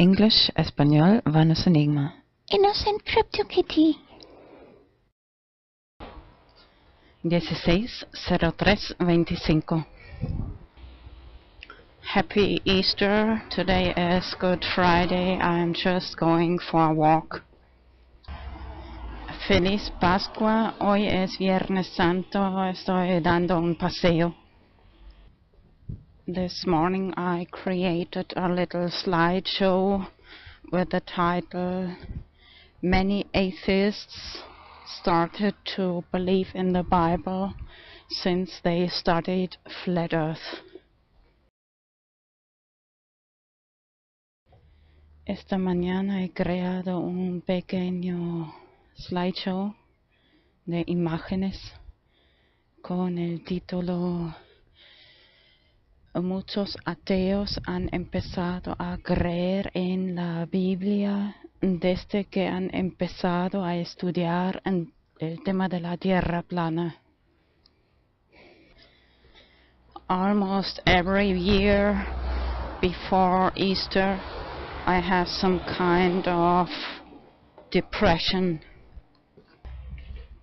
English, Español, VanosEnigmA. Innocent CryptoKitty. 16/03/25. Happy Easter. Today is Good Friday. I'm just going for a walk. Feliz Pascua. Hoy es Viernes Santo. Estoy dando un paseo. This morning I created a little slideshow with the title "Many Atheists Started to Believe in the Bible Since They Studied Flat Earth." Esta mañana he creado un pequeño slideshow de imágenes con el título "Muchos ateos han empezado a creer en la Biblia desde que han empezado a estudiar el tema de la Tierra plana." Almost every year before Easter, I have some kind of depression.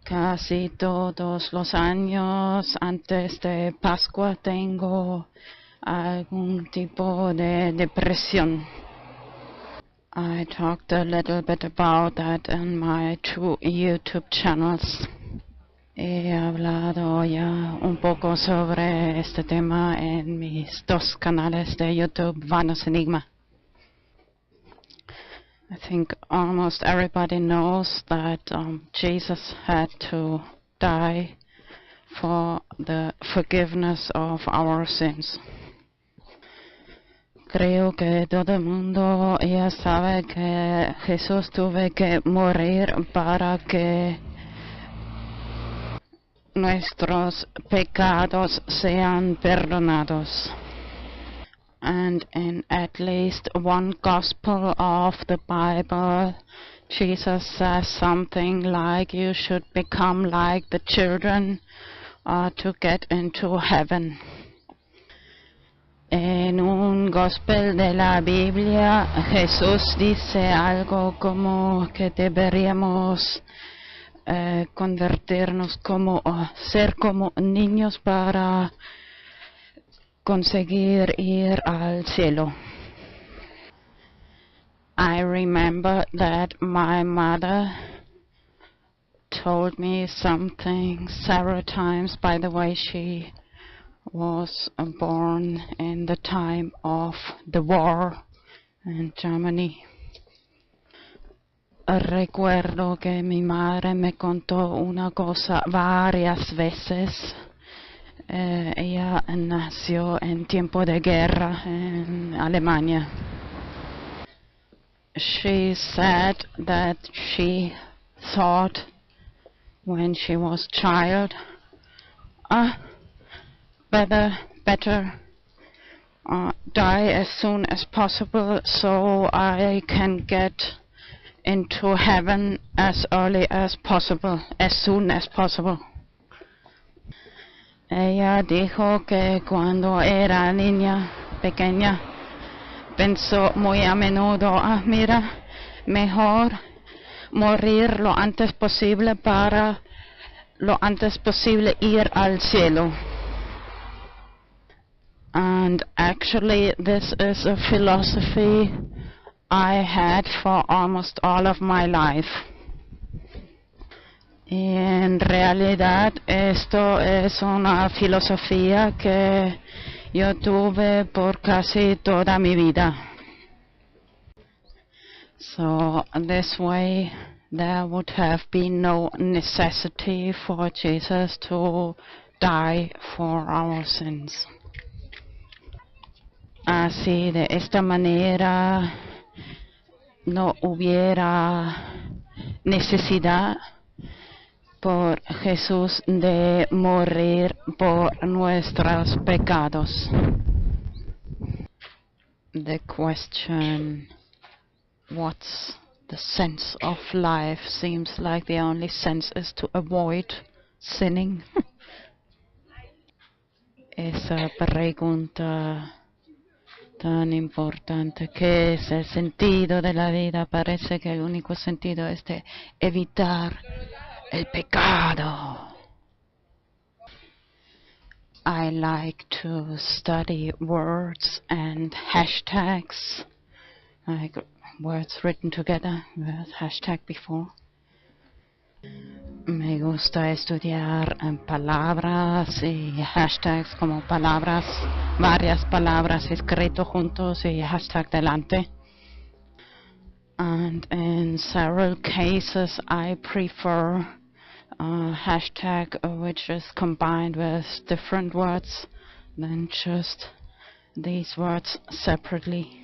Casi todos los años antes de Pascua tengo algún tipo de depresión. I talked a little bit about that in my 2 YouTube channels. He hablado ya un poco sobre este tema en mis 2 canales de YouTube, VanosEnigmA. I think almost everybody knows that Jesus had to die for the forgiveness of our sins. Creo que todo el mundo ya sabe que Jesús tuvo que morir para que nuestros pecados sean perdonados. And in at least one gospel of the Bible, Jesus says something like, "You should become like the children to get into heaven." En un gospel de la Biblia, Jesús dice algo como que deberíamos convertirnos como, ser como niños para conseguir ir al cielo. I remember that my mother told me something several times. By the way, she was born in the time of the war in Germany. Recuerdo que mi madre me contó una cosa varias veces. Ella nació en tiempo de guerra en Alemania. She said that she thought when she was a child, better die as soon as possible so I can get into heaven as early as possible, as soon as possible. Ella dijo que cuando era niña pequeña pensó muy a menudo, mira, mejor morir lo antes posible para lo antes posible ir al cielo. And actually this is a philosophy I had for almost all of my life. Y en realidad esto es una filosofía que yo tuve por casi toda mi vida. So this way there would have been no necessity for Jesus to die for our sins. Así de esta manera no hubiera necesidad por Jesús de morir por nuestros pecados. The question, what's the sense of life, seems like the only sense is to avoid sinning. Esa pregunta tan importante. ¿Qué es el sentido de la vida? Parece que el único sentido es de evitar el pecado. I like to study words and hashtags, like words written together with hashtag before. Me gusta estudiar palabras y hashtags como palabras, varias palabras escritas juntos y hashtag delante. And in several cases I prefer hashtag which is combined with different words than just these words separately.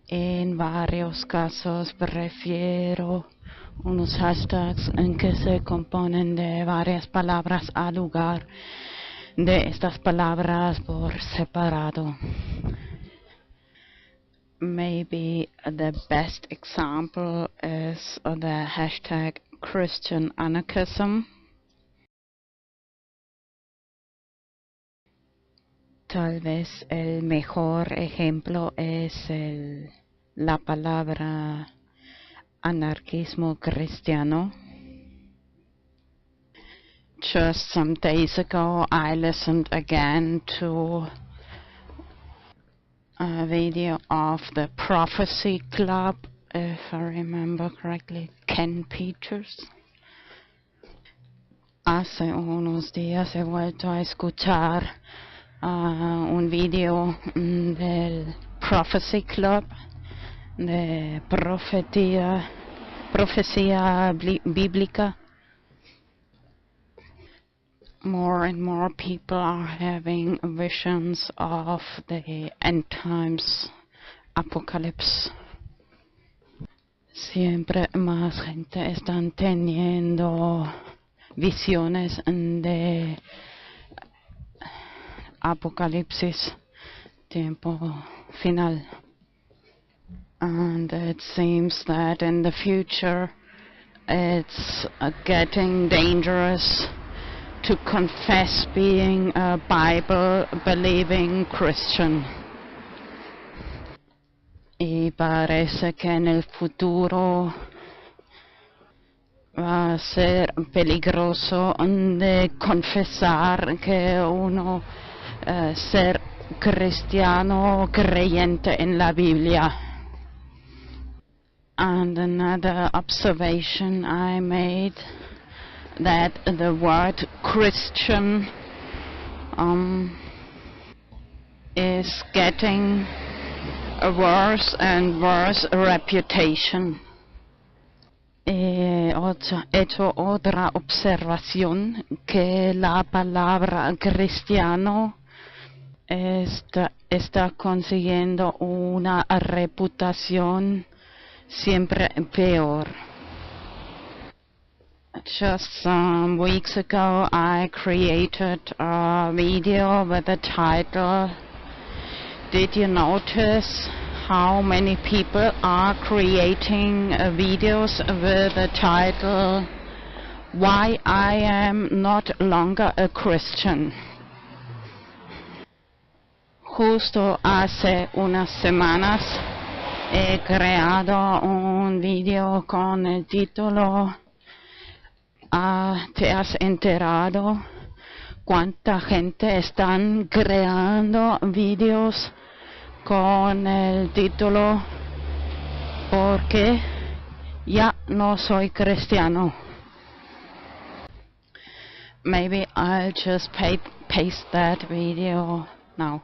En varios casos prefiero unos hashtags en que se componen de varias palabras al lugar de estas palabras por separado. Maybe the best example is the hashtag Christian Anarchism. Tal vez el mejor ejemplo es la palabra anarquismo cristiano. Just some days ago I listened again to a video of the Prophecy Club, if I remember correctly, Ken Peters. Hace unos días he vuelto a escuchar un video del Prophecy Club, de profecía bíblica. More and more people are having visions of the end times apocalypse. Siempre más gente están teniendo visiones de apocalipsis, tiempo final. And it seems that in the future it's getting dangerous to confess being a Bible-believing Christian. Y parece que en el futuro va a ser peligroso de confesar que uno ser cristiano creyente en la Biblia. And another observation I made, that the word Christian is getting a worse and worse reputation. He hecho otra observación, que la palabra cristiano está consiguiendo una reputación siempre peor. Just some weeks ago I created a video with the title, "Did you notice how many people are creating videos with the title, Why I am not longer a Christian?" Justo hace unas semanas he creado un video con el título ¿Te has enterado cuánta gente están creando videos con el título "Porque ya no soy cristiano"? Maybe I'll just paste that video now.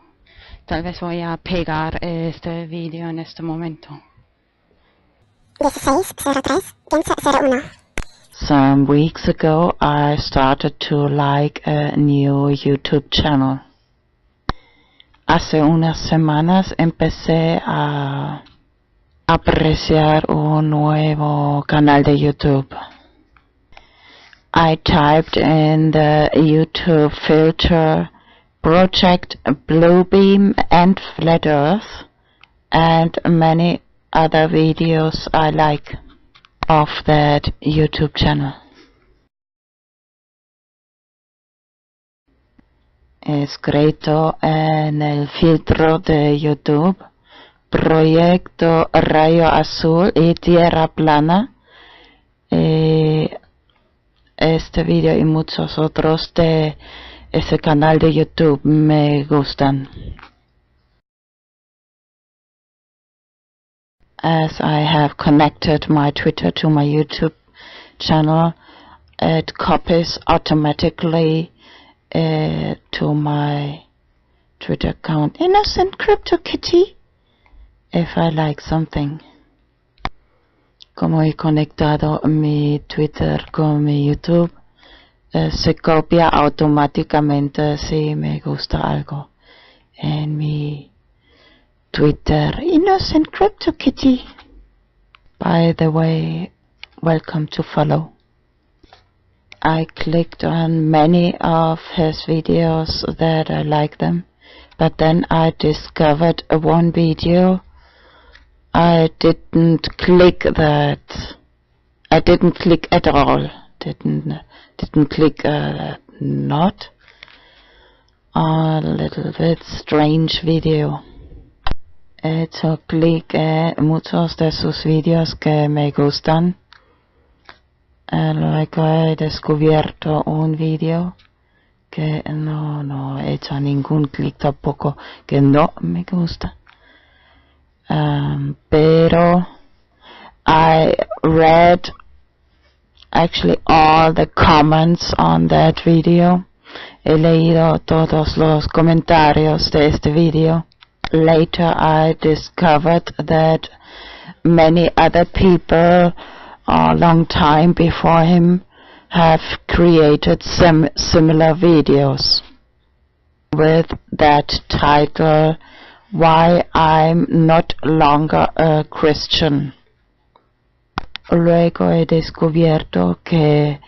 Tal vez voy a pegar este video en este momento. 1603-1501. Some weeks ago I started to like a new YouTube channel. Hace unas semanas empecé a apreciar un nuevo canal de YouTube. I typed in the YouTube filter Project Bluebeam and Flat Earth and many other videos I like of that YouTube channel. escrito en el filtro de YouTube, proyecto rayo azul y tierra plana. Este video y muchos otros de ese canal de YouTube me gustan. As I have connected my Twitter to my YouTube channel, it copies automatically to my Twitter account Innocent Crypto Kitty if I like something. Como he conectado mi Twitter con mi YouTube, se copia automáticamente si me gusta algo en mi Twitter Innocent Crypto Kitty. By the way, welcome to follow. I clicked on many of his videos that I like them, but then I discovered one video I didn't click that. I didn't click at all. Didn't click not. A little bit strange video. He hecho clic en muchos de sus videos que me gustan. Luego he descubierto un video que no he hecho ningún clic tampoco, que no me gusta. Pero I read actually all the comments on that video. He leído todos los comentarios de este video. Later I discovered that many other people a long time before him have created similar videos with that title, Why I'm Not Longer a Christian. Luego he descubierto que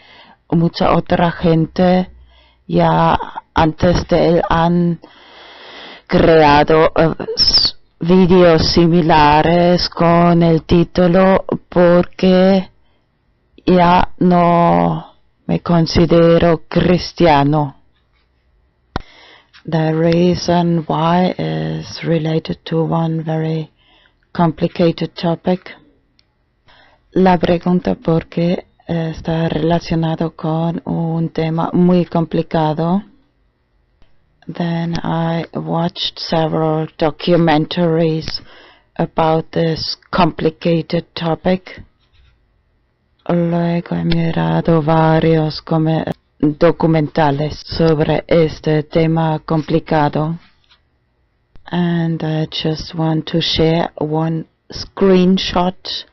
mucha otra gente ya antes de él han creado videos similares con el título porque ya no me considero cristiano. The reason why is related to one very complicated topic. La pregunta por qué está relacionado con un tema muy complicado. Then I watched several documentaries about this complicated topic. Luego he mirado varios documentales sobre este tema complicado. And I just want to share one screenshot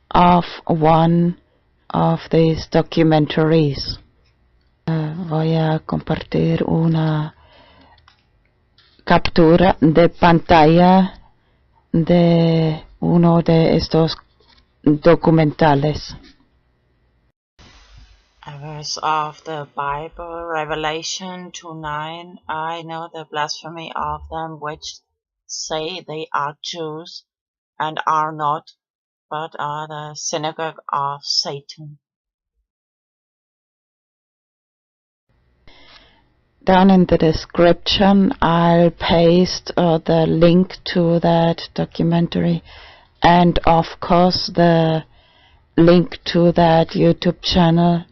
of one of these documentaries. Voy a compartir una captura de pantalla de uno de estos documentales. A verse of the Bible, Revelation 2:9. I know the blasphemy of them which say they are Jews and are not, but are the synagogue of Satan. Down in the description I'll paste the link to that documentary and of course the link to that YouTube channel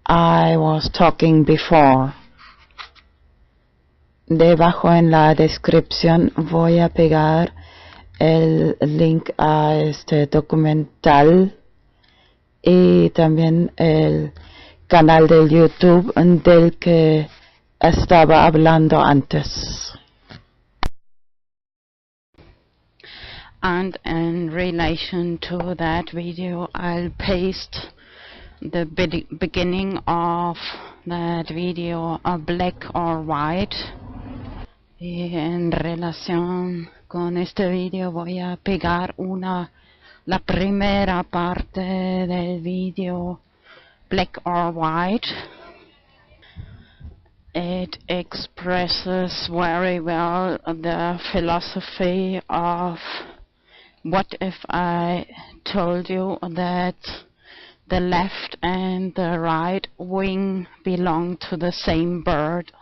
I was talking before. Debajo en la descripción voy a pegar el link a este documental y también el canal de YouTube del que estaba hablando antes. And in relation to that video, I'll paste the beginning of that video, black or white. Y en relación con este video voy a pegar la primera parte del video, black or white. It expresses very well the philosophy of what if I told you that the left and the right wing belong to the same bird.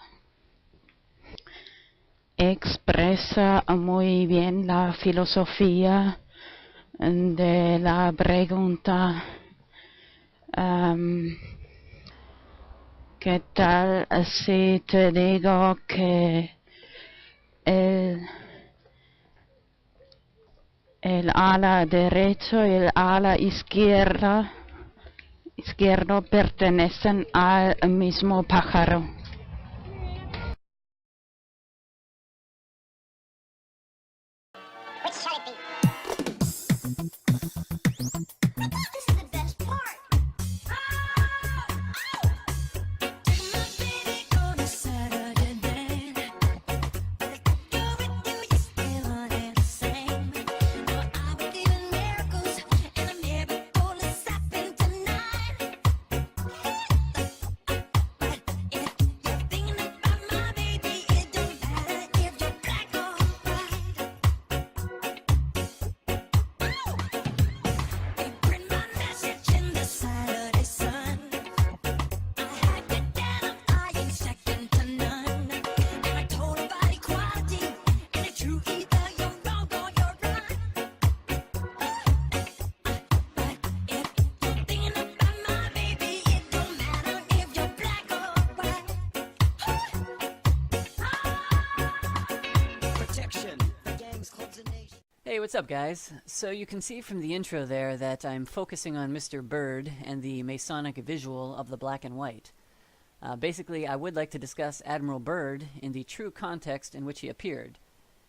expresa muy bien la filosofía de la pregunta. ¿Qué tal si te digo que el ala derecho y el ala izquierdo pertenecen al mismo pájaro? Which shall it be? Hey, what's up, guys? So you can see from the intro there that I'm focusing on Mr. Bird and the Masonic visual of the black and white. Basically, I would like to discuss Admiral Byrd in the true context in which he appeared,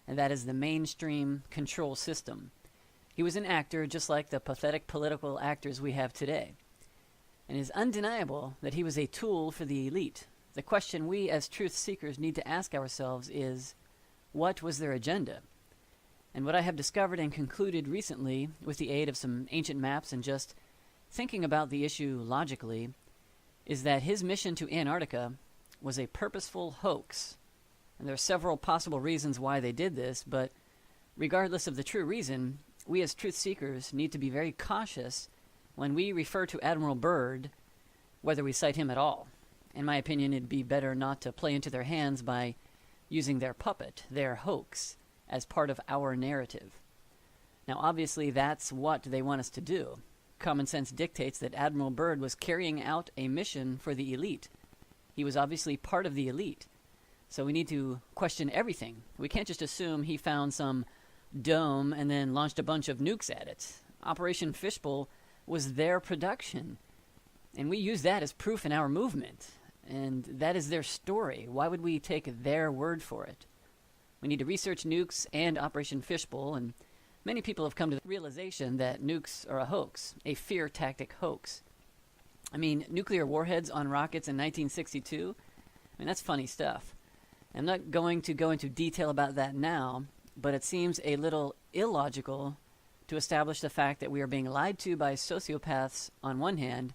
and that is the mainstream control system. He was an actor just like the pathetic political actors we have today. And it is undeniable that he was a tool for the elite. The question we as truth seekers need to ask ourselves is, what was their agenda? And what I have discovered and concluded recently, with the aid of some ancient maps and just thinking about the issue logically, is that his mission to Antarctica was a purposeful hoax. And there are several possible reasons why they did this, but regardless of the true reason, we as truth seekers need to be very cautious when we refer to Admiral Byrd, whether we cite him at all. In my opinion, it'd be better not to play into their hands by using their puppet, their hoax, as part of our narrative. Now, obviously, that's what they want us to do. Common sense dictates that Admiral Byrd was carrying out a mission for the elite. He was obviously part of the elite. So we need to question everything. We can't just assume he found some dome and then launched a bunch of nukes at it. Operation Fishbowl was their production. And we use that as proof in our movement. And that is their story. Why would we take their word for it? We need to research nukes and Operation Fishbowl, and many people have come to the realization that nukes are a hoax, a fear tactic hoax. I mean, nuclear warheads on rockets in 1962? I mean, that's funny stuff. I'm not going to go into detail about that now, but it seems a little illogical to establish the fact that we are being lied to by sociopaths on one hand,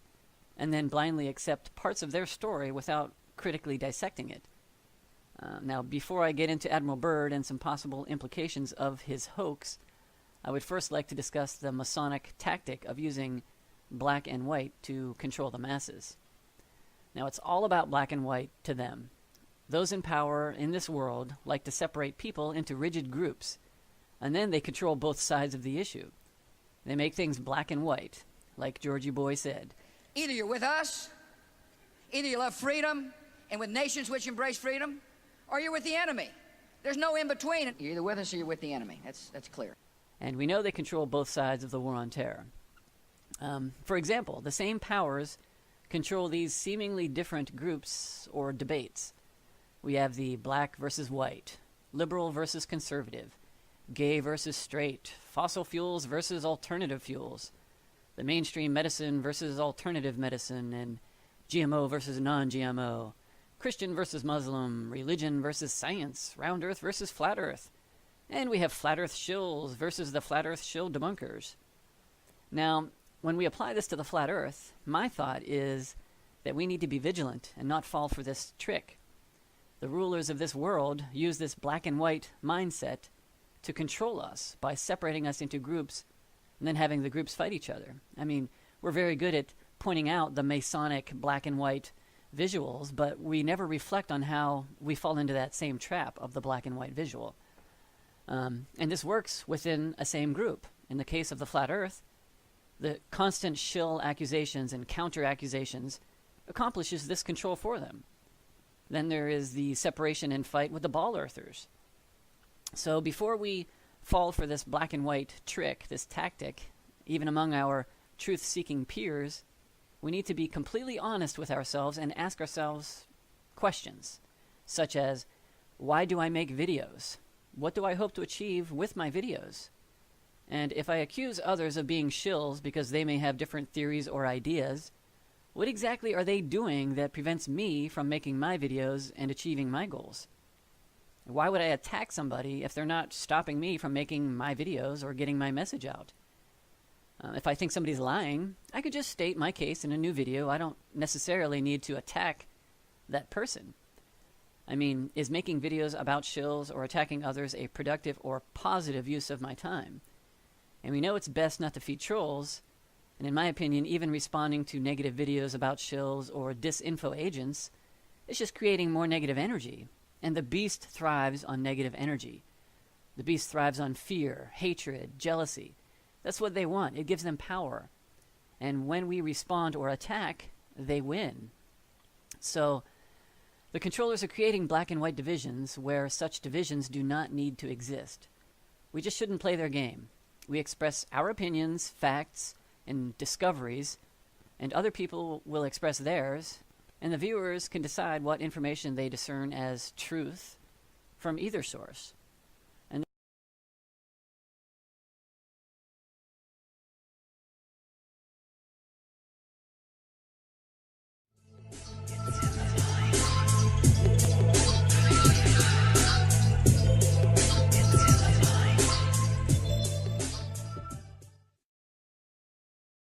and then blindly accept parts of their story without critically dissecting it. Now, before I get into Admiral Byrd and some possible implications of his hoax, I would first like to discuss the Masonic tactic of using black and white to control the masses. Now, it's all about black and white to them. Those in power in this world like to separate people into rigid groups, and then they control both sides of the issue. They make things black and white, like Georgie Boy said. Either you're with us, either you love freedom, and with nations which embrace freedom, or you're with the enemy. There's no in-between. You're either with us or you're with the enemy. That's clear. And we know they control both sides of the war on terror. For example, the same powers control these seemingly different groups or debates. We have the black versus white, liberal versus conservative, gay versus straight, fossil fuels versus alternative fuels, the mainstream medicine versus alternative medicine, and GMO versus non-GMO, Christian versus Muslim, religion versus science, round earth versus flat earth. And we have flat earth shills versus the flat earth shill debunkers. Now, when we apply this to the flat earth, my thought is that we need to be vigilant and not fall for this trick. The rulers of this world use this black and white mindset to control us by separating us into groups and then having the groups fight each other. I mean, we're very good at pointing out the Masonic black and white visuals, but we never reflect on how we fall into that same trap of the black and white visual. And this works within a same group. In the case of the flat earth, the constant shill accusations and counter accusations accomplishes this control for them. Then there is the separation and fight with the ball earthers. So before we fall for this black and white trick, this tactic, even among our truth-seeking peers, we need to be completely honest with ourselves and ask ourselves questions, such as, why do I make videos? What do I hope to achieve with my videos? And if I accuse others of being shills because they may have different theories or ideas, what exactly are they doing that prevents me from making my videos and achieving my goals? Why would I attack somebody if they're not stopping me from making my videos or getting my message out? If I think somebody's lying, I could just state my case in a new video. I don't necessarily need to attack that person. I mean, is making videos about shills or attacking others a productive or positive use of my time? And we know it's best not to feed trolls, and in my opinion, even responding to negative videos about shills or disinfo agents is just creating more negative energy. And the beast thrives on negative energy. The beast thrives on fear, hatred, jealousy. That's what they want. It gives them power. And when we respond or attack, they win. So the controllers are creating black and white divisions where such divisions do not need to exist. We just shouldn't play their game. We express our opinions, facts, and discoveries, and other people will express theirs, and the viewers can decide what information they discern as truth from either source.